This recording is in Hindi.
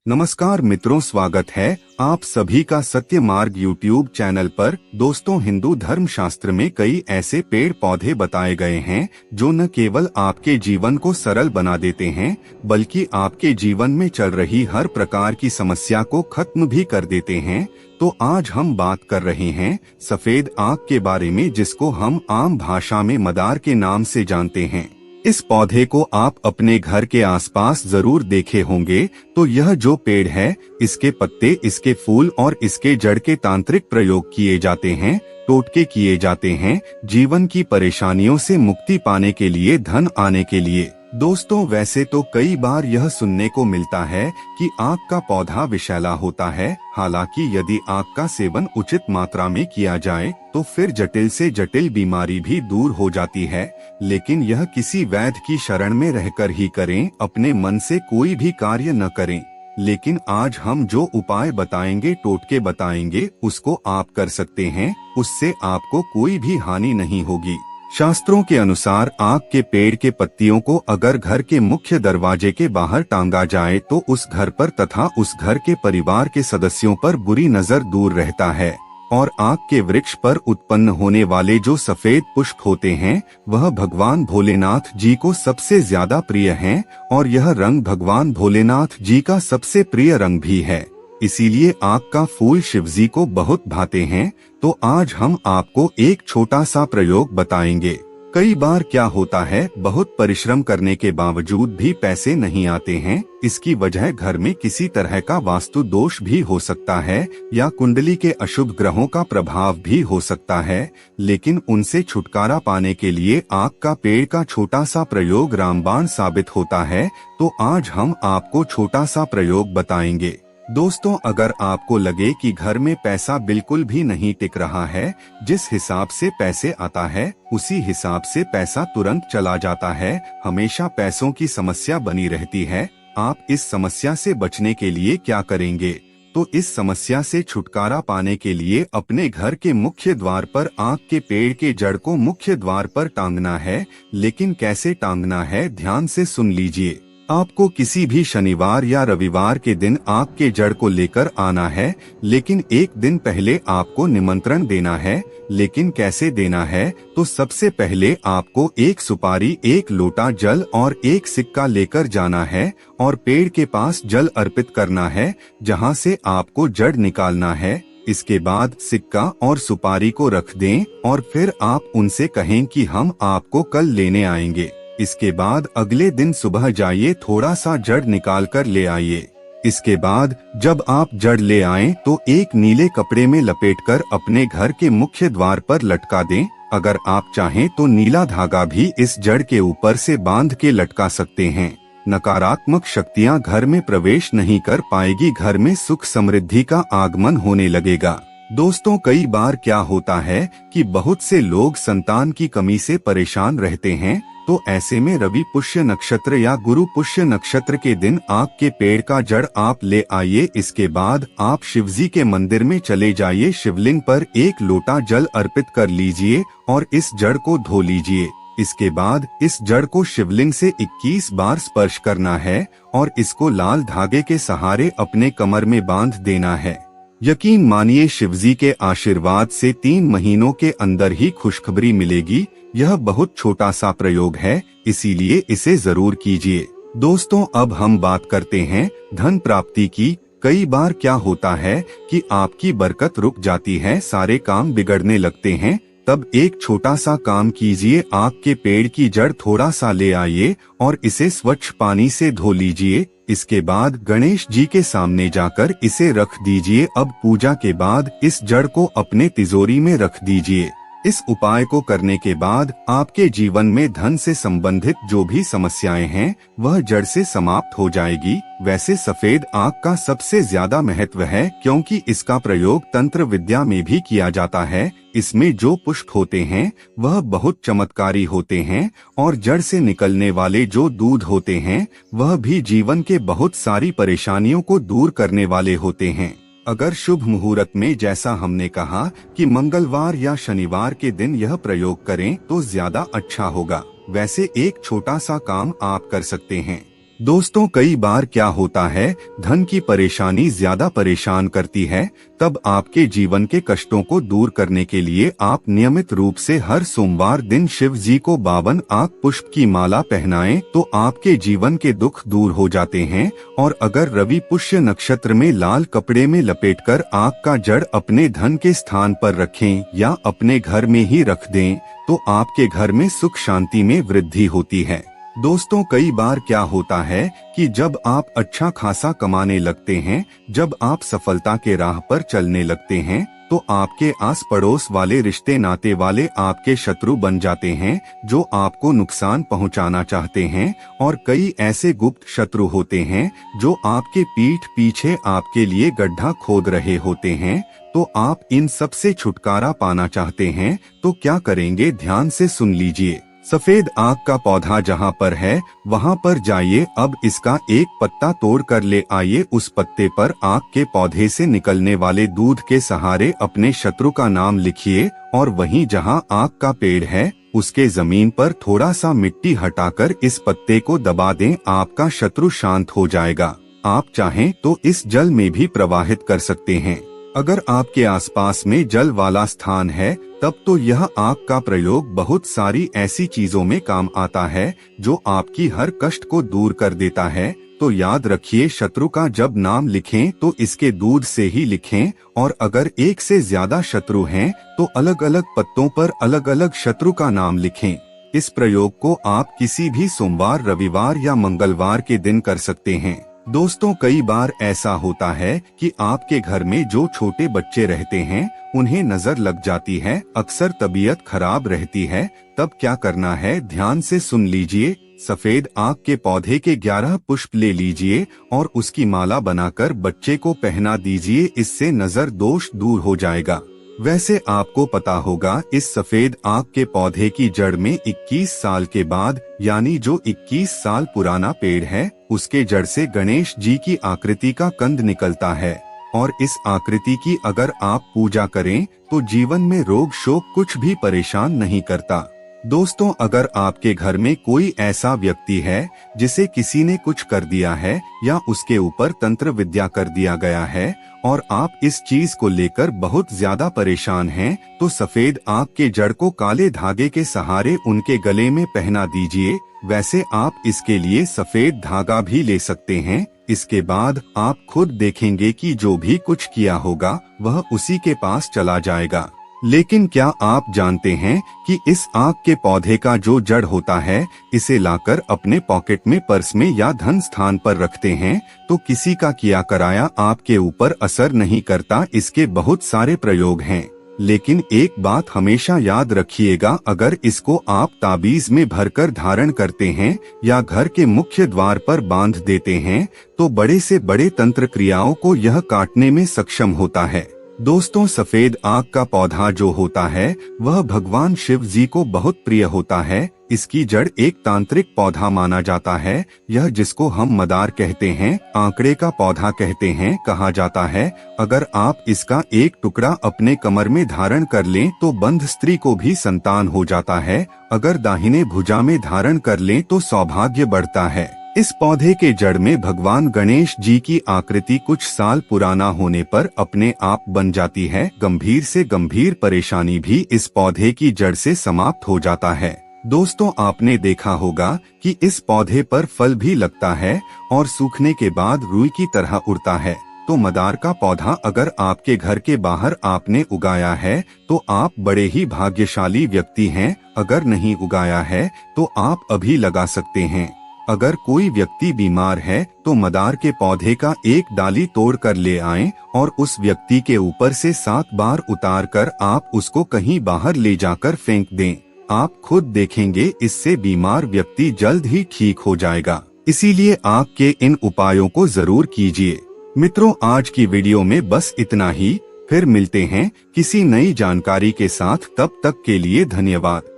नमस्कार मित्रों, स्वागत है आप सभी का सत्य मार्ग यूट्यूब चैनल पर। दोस्तों, हिंदू धर्म शास्त्र में कई ऐसे पेड़ पौधे बताए गए हैं जो न केवल आपके जीवन को सरल बना देते हैं बल्कि आपके जीवन में चल रही हर प्रकार की समस्या को खत्म भी कर देते हैं। तो आज हम बात कर रहे हैं सफेद आक के बारे में, जिसको हम आम भाषा में मदार के नाम से जानते हैं। इस पौधे को आप अपने घर के आसपास जरूर देखे होंगे। तो यह जो पेड़ है, इसके पत्ते, इसके फूल और इसके जड़ के तांत्रिक प्रयोग किए जाते हैं, टोटके किए जाते हैं, जीवन की परेशानियों से मुक्ति पाने के लिए, धन आने के लिए। दोस्तों, वैसे तो कई बार यह सुनने को मिलता है कि आक का पौधा विषैला होता है। हालांकि यदि आक का सेवन उचित मात्रा में किया जाए तो फिर जटिल से जटिल बीमारी भी दूर हो जाती है। लेकिन यह किसी वैद्य की शरण में रहकर ही करें, अपने मन से कोई भी कार्य न करें। लेकिन आज हम जो उपाय बताएंगे, टोटके बताएंगे, उसको आप कर सकते हैं। उससे आपको कोई भी हानि नहीं होगी। शास्त्रों के अनुसार आक के पेड़ के पत्तियों को अगर घर के मुख्य दरवाजे के बाहर टांगा जाए तो उस घर पर तथा उस घर के परिवार के सदस्यों पर बुरी नजर दूर रहता है। और आक के वृक्ष पर उत्पन्न होने वाले जो सफेद पुष्प होते हैं, वह भगवान भोलेनाथ जी को सबसे ज्यादा प्रिय हैं और यह रंग भगवान भोलेनाथ जी का सबसे प्रिय रंग भी है। इसीलिए आक का फूल शिवजी को बहुत भाते हैं। तो आज हम आपको एक छोटा सा प्रयोग बताएंगे। कई बार क्या होता है, बहुत परिश्रम करने के बावजूद भी पैसे नहीं आते हैं। इसकी वजह घर में किसी तरह का वास्तु दोष भी हो सकता है या कुंडली के अशुभ ग्रहों का प्रभाव भी हो सकता है। लेकिन उनसे छुटकारा पाने के लिए आक का पेड़ का छोटा सा प्रयोग रामबाण साबित होता है। तो आज हम आपको छोटा सा प्रयोग बताएंगे। दोस्तों, अगर आपको लगे कि घर में पैसा बिल्कुल भी नहीं टिक रहा है, जिस हिसाब से पैसे आता है उसी हिसाब से पैसा तुरंत चला जाता है, हमेशा पैसों की समस्या बनी रहती है, आप इस समस्या से बचने के लिए क्या करेंगे? तो इस समस्या से छुटकारा पाने के लिए अपने घर के मुख्य द्वार पर आक के पेड़ के जड़ को मुख्य द्वार पर टांगना है। लेकिन कैसे टांगना है, ध्यान से सुन लीजिए। आपको किसी भी शनिवार या रविवार के दिन आक के जड़ को लेकर आना है। लेकिन एक दिन पहले आपको निमंत्रण देना है। लेकिन कैसे देना है? तो सबसे पहले आपको एक सुपारी, एक लोटा जल और एक सिक्का लेकर जाना है और पेड़ के पास जल अर्पित करना है, जहां से आपको जड़ निकालना है। इसके बाद सिक्का और सुपारी को रख दें और फिर आप उनसे कहें कि हम आपको कल लेने आएंगे। इसके बाद अगले दिन सुबह जाइए, थोड़ा सा जड़ निकाल कर ले आइए। इसके बाद जब आप जड़ ले आएं तो एक नीले कपड़े में लपेटकर अपने घर के मुख्य द्वार पर लटका दें। अगर आप चाहें तो नीला धागा भी इस जड़ के ऊपर से बांध के लटका सकते हैं। नकारात्मक शक्तियां घर में प्रवेश नहीं कर पाएगी, घर में सुख समृद्धि का आगमन होने लगेगा। दोस्तों, कई बार क्या होता है कि बहुत से लोग संतान की कमी से परेशान रहते हैं। तो ऐसे में रवि पुष्य नक्षत्र या गुरु पुष्य नक्षत्र के दिन आक के पेड़ का जड़ आप ले आइए। इसके बाद आप शिवजी के मंदिर में चले जाइए, शिवलिंग पर एक लोटा जल अर्पित कर लीजिए और इस जड़ को धो लीजिए। इसके बाद इस जड़ को शिवलिंग से 21 बार स्पर्श करना है और इसको लाल धागे के सहारे अपने कमर में बांध देना है। यकीन मानिए, शिवजी के आशीर्वाद से 3 महीनों के अंदर ही खुशखबरी मिलेगी। यह बहुत छोटा सा प्रयोग है, इसीलिए इसे जरूर कीजिए। दोस्तों, अब हम बात करते हैं धन प्राप्ति की। कई बार क्या होता है कि आपकी बरकत रुक जाती है, सारे काम बिगड़ने लगते हैं। तब एक छोटा सा काम कीजिए, आक के पेड़ की जड़ थोड़ा सा ले आइए और इसे स्वच्छ पानी से धो लीजिए। इसके बाद गणेश जी के सामने जाकर इसे रख दीजिए। अब पूजा के बाद इस जड़ को अपने तिजोरी में रख दीजिए। इस उपाय को करने के बाद आपके जीवन में धन से संबंधित जो भी समस्याएं हैं वह जड़ से समाप्त हो जाएगी। वैसे सफेद आक का सबसे ज्यादा महत्व है, क्योंकि इसका प्रयोग तंत्र विद्या में भी किया जाता है। इसमें जो पुष्प होते हैं वह बहुत चमत्कारी होते हैं और जड़ से निकलने वाले जो दूध होते हैं वह भी जीवन के बहुत सारी परेशानियों को दूर करने वाले होते हैं। अगर शुभ मुहूर्त में, जैसा हमने कहा कि मंगलवार या शनिवार के दिन यह प्रयोग करें तो ज्यादा अच्छा होगा। वैसे एक छोटा सा काम आप कर सकते हैं। दोस्तों, कई बार क्या होता है, धन की परेशानी ज्यादा परेशान करती है। तब आपके जीवन के कष्टों को दूर करने के लिए आप नियमित रूप से हर सोमवार दिन शिव जी को 52 आक पुष्प की माला पहनाएं तो आपके जीवन के दुख दूर हो जाते हैं। और अगर रवि पुष्य नक्षत्र में लाल कपड़े में लपेटकर आक का जड़ अपने धन के स्थान पर रखें या अपने घर में ही रख दें तो आपके घर में सुख शांति में वृद्धि होती है। दोस्तों, कई बार क्या होता है कि जब आप अच्छा खासा कमाने लगते हैं, जब आप सफलता के राह पर चलने लगते हैं, तो आपके आस पड़ोस वाले रिश्ते नाते वाले आपके शत्रु बन जाते हैं जो आपको नुकसान पहुंचाना चाहते हैं। और कई ऐसे गुप्त शत्रु होते हैं जो आपके पीठ पीछे आपके लिए गड्ढा खोद रहे होते हैं। तो आप इन सब से छुटकारा पाना चाहते हैं तो क्या करेंगे, ध्यान से सुन लीजिए। सफेद आक का पौधा जहाँ पर है वहाँ पर जाइए। अब इसका एक पत्ता तोड़ कर ले आइए। उस पत्ते पर आक के पौधे से निकलने वाले दूध के सहारे अपने शत्रु का नाम लिखिए और वहीं जहाँ आक का पेड़ है उसके जमीन पर थोड़ा सा मिट्टी हटाकर इस पत्ते को दबा दें। आपका शत्रु शांत हो जाएगा। आप चाहें तो इस जल में भी प्रवाहित कर सकते हैं। अगर आपके आसपास में जल वाला स्थान है तब तो यह आक का प्रयोग बहुत सारी ऐसी चीजों में काम आता है जो आपकी हर कष्ट को दूर कर देता है। तो याद रखिए, शत्रु का जब नाम लिखें तो इसके दूध से ही लिखें। और अगर एक से ज्यादा शत्रु हैं तो अलग अलग पत्तों पर अलग अलग शत्रु का नाम लिखें। इस प्रयोग को आप किसी भी सोमवार, रविवार या मंगलवार के दिन कर सकते हैं। दोस्तों, कई बार ऐसा होता है कि आपके घर में जो छोटे बच्चे रहते हैं उन्हें नजर लग जाती है, अक्सर तबीयत खराब रहती है। तब क्या करना है, ध्यान से सुन लीजिए। सफेद आक के पौधे के 11 पुष्प ले लीजिए और उसकी माला बनाकर बच्चे को पहना दीजिए। इससे नजर दोष दूर हो जाएगा। वैसे आपको पता होगा, इस सफेद आक के पौधे की जड़ में 21 साल के बाद, यानी जो 21 साल पुराना पेड़ है, उसके जड़ से गणेश जी की आकृति का कंद निकलता है। और इस आकृति की अगर आप पूजा करें तो जीवन में रोग शोक कुछ भी परेशान नहीं करता। दोस्तों, अगर आपके घर में कोई ऐसा व्यक्ति है जिसे किसी ने कुछ कर दिया है या उसके ऊपर तंत्र विद्या कर दिया गया है और आप इस चीज को लेकर बहुत ज्यादा परेशान हैं, तो सफेद आक के जड़ को काले धागे के सहारे उनके गले में पहना दीजिए। वैसे आप इसके लिए सफेद धागा भी ले सकते हैं। इसके बाद आप खुद देखेंगे कि जो भी कुछ किया होगा वह उसी के पास चला जाएगा। लेकिन क्या आप जानते हैं कि इस आक के पौधे का जो जड़ होता है, इसे लाकर अपने पॉकेट में, पर्स में या धन स्थान पर रखते हैं तो किसी का किया कराया आपके ऊपर असर नहीं करता। इसके बहुत सारे प्रयोग हैं, लेकिन एक बात हमेशा याद रखिएगा, अगर इसको आप ताबीज में भरकर धारण करते हैं या घर के मुख्य द्वार पर बांध देते हैं तो बड़े से बड़े तंत्र क्रियाओं को यह काटने में सक्षम होता है। दोस्तों, सफेद आक का पौधा जो होता है वह भगवान शिव जी को बहुत प्रिय होता है। इसकी जड़ एक तांत्रिक पौधा माना जाता है। यह जिसको हम मदार कहते हैं, आंकड़े का पौधा कहते हैं, कहा जाता है। अगर आप इसका एक टुकड़ा अपने कमर में धारण कर लें तो बंध स्त्री को भी संतान हो जाता है। अगर दाहिने भुजा में धारण कर लें तो सौभाग्य बढ़ता है। इस पौधे के जड़ में भगवान गणेश जी की आकृति कुछ साल पुराना होने पर अपने आप बन जाती है। गंभीर से गंभीर परेशानी भी इस पौधे की जड़ से समाप्त हो जाता है। दोस्तों, आपने देखा होगा कि इस पौधे पर फल भी लगता है और सूखने के बाद रुई की तरह उड़ता है। तो मदार का पौधा अगर आपके घर के बाहर आपने उगाया है तो आप बड़े ही भाग्यशाली व्यक्ति हैं। अगर नहीं उगाया है तो आप अभी लगा सकते हैं। अगर कोई व्यक्ति बीमार है तो मदार के पौधे का एक डाली तोड़ कर ले आएं और उस व्यक्ति के ऊपर से 7 बार उतार कर आप उसको कहीं बाहर ले जाकर फेंक दें। आप खुद देखेंगे, इससे बीमार व्यक्ति जल्द ही ठीक हो जाएगा। इसीलिए आपके इन उपायों को जरूर कीजिए। मित्रों, आज की वीडियो में बस इतना ही। फिर मिलते हैं किसी नई जानकारी के साथ। तब तक के लिए धन्यवाद।